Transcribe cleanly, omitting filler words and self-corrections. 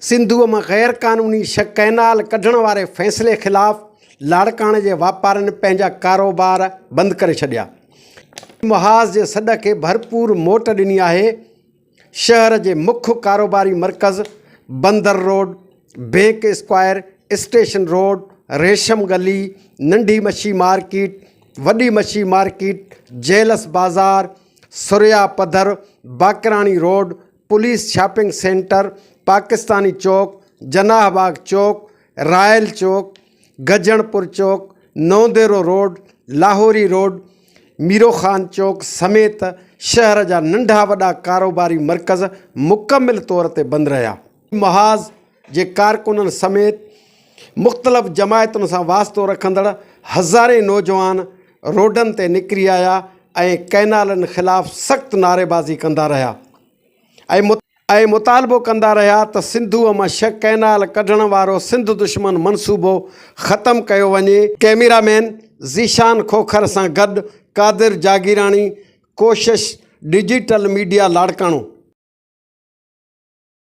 सिंधुअ में गैर कानूनी कैनाल कढण वारे फैसले खिलाफ़ लाड़काणे के वापारनि पंहिंजा कारोबार बंद करे छॾिया। मुहाज़ के सॾ के भरपूर मोट ॾिनी आहे। शहर के मुख्य कारोबारी मरकज़ बंदर road, bank square, station road, रेशम गली, नंढी मच्छी मार्केट, वॾी मच्छी मार्केट, जेलस बाज़ार, सुरिया पधर, Bakrani road, police shopping center, Pakistani चौक, जनाहबाग चौक, रायल चौक, गजणपुर चौक, नौदेरो रोड, लाहौरी रोड, मीरो खान चौक समेत शहर जा नंढा वॾा कारोबारी मरकज़ मुकम्मल तौर ते बंद रहा। मुहाज़ जे कारकुननि समेत मुख़्तलिफ़ जमायतुनि सां वास्तो रखंदड़ हज़ारे नौजवान रोडनि ते निकिरी आया ऐं कैनालनि ख़िलाफ़ सख़्त नारेबाज़ी कंदा रहा ऐं मुतालबो कंदा रहा त सिंधुअ मां कैनाल कढण वारो सिंध दुश्मन मनसूबो ख़त्म कयो वञे। कैमरामैन ज़ीशान खोखर सां गॾु कादिर जागीराणी, कोशिश डिजिटल मीडिया लाड़काणो।